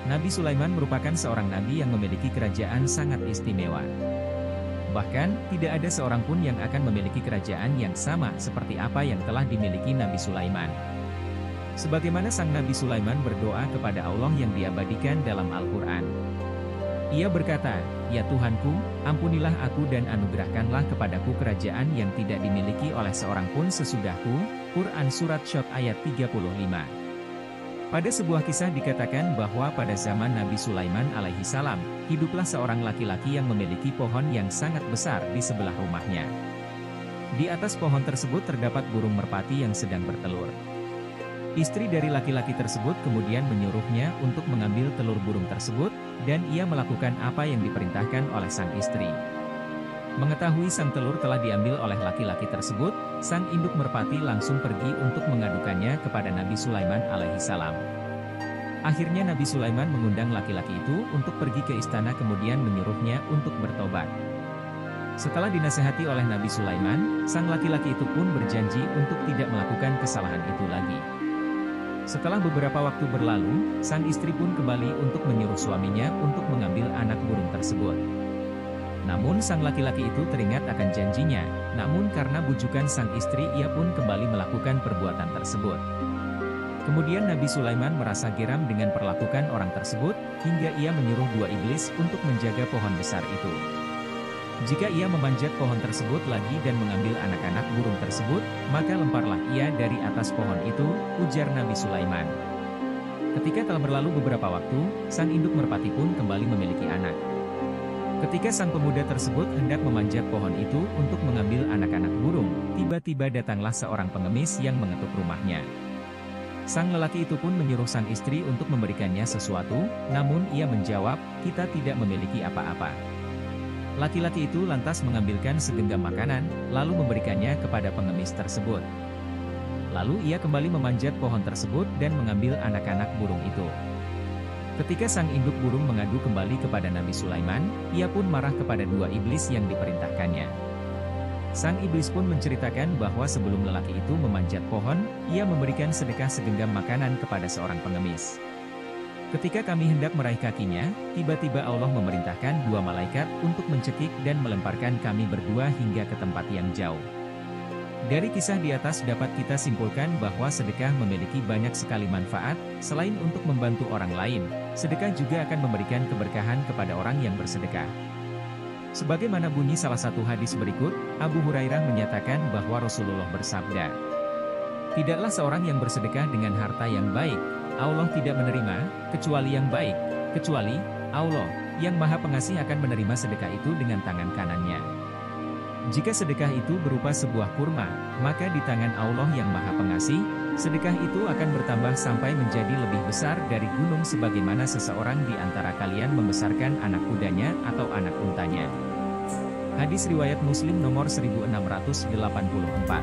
Nabi Sulaiman merupakan seorang nabi yang memiliki kerajaan sangat istimewa. Bahkan, tidak ada seorang pun yang akan memiliki kerajaan yang sama seperti apa yang telah dimiliki Nabi Sulaiman. Sebagaimana sang Nabi Sulaiman berdoa kepada Allah yang diabadikan dalam Al-Quran. Ia berkata, "Ya Tuhanku, ampunilah aku dan anugerahkanlah kepadaku kerajaan yang tidak dimiliki oleh seorang pun sesudahku." Quran Surat Syot ayat 35. Pada sebuah kisah dikatakan bahwa pada zaman Nabi Sulaiman alaihi salam, hiduplah seorang laki-laki yang memiliki pohon yang sangat besar di sebelah rumahnya. Di atas pohon tersebut terdapat burung merpati yang sedang bertelur. Istri dari laki-laki tersebut kemudian menyuruhnya untuk mengambil telur burung tersebut, dan ia melakukan apa yang diperintahkan oleh sang istri. Mengetahui sang telur telah diambil oleh laki-laki tersebut, sang induk merpati langsung pergi untuk mengadukannya kepada Nabi Sulaiman alaihi salam. Akhirnya Nabi Sulaiman mengundang laki-laki itu untuk pergi ke istana kemudian menyuruhnya untuk bertobat. Setelah dinasehati oleh Nabi Sulaiman, sang laki-laki itu pun berjanji untuk tidak melakukan kesalahan itu lagi. Setelah beberapa waktu berlalu, sang istri pun kembali untuk menyuruh suaminya untuk mengambil anak burung tersebut. Namun sang laki-laki itu teringat akan janjinya, namun karena bujukan sang istri ia pun kembali melakukan perbuatan tersebut. Kemudian Nabi Sulaiman merasa geram dengan perlakukan orang tersebut, hingga ia menyuruh dua iblis untuk menjaga pohon besar itu. Jika ia memanjat pohon tersebut lagi dan mengambil anak-anak burung tersebut, maka lemparlah ia dari atas pohon itu, ujar Nabi Sulaiman. Ketika telah berlalu beberapa waktu, sang induk merpati pun kembali memiliki anak. Ketika sang pemuda tersebut hendak memanjat pohon itu untuk mengambil anak-anak burung, tiba-tiba datanglah seorang pengemis yang mengetuk rumahnya. Sang lelaki itu pun menyuruh sang istri untuk memberikannya sesuatu, namun ia menjawab, "Kita tidak memiliki apa-apa." Laki-laki itu lantas mengambilkan segenggam makanan, lalu memberikannya kepada pengemis tersebut. Lalu ia kembali memanjat pohon tersebut dan mengambil anak-anak burung itu. Ketika sang induk burung mengadu kembali kepada Nabi Sulaiman, ia pun marah kepada dua iblis yang diperintahkannya. Sang iblis pun menceritakan bahwa sebelum lelaki itu memanjat pohon, ia memberikan sedekah segenggam makanan kepada seorang pengemis. Ketika kami hendak meraih kakinya, tiba-tiba Allah memerintahkan dua malaikat untuk mencekik dan melemparkan kami berdua hingga ke tempat yang jauh. Dari kisah di atas dapat kita simpulkan bahwa sedekah memiliki banyak sekali manfaat, selain untuk membantu orang lain, sedekah juga akan memberikan keberkahan kepada orang yang bersedekah. Sebagaimana bunyi salah satu hadis berikut, Abu Hurairah menyatakan bahwa Rasulullah bersabda, "Tidaklah seorang yang bersedekah dengan harta yang baik, Allah tidak menerima, kecuali yang baik, kecuali Allah, yang Maha Pengasih akan menerima sedekah itu dengan tangan kanannya. Jika sedekah itu berupa sebuah kurma, maka di tangan Allah yang Maha Pengasih, sedekah itu akan bertambah sampai menjadi lebih besar dari gunung sebagaimana seseorang di antara kalian membesarkan anak kudanya atau anak untanya." Hadis riwayat Muslim nomor 1684.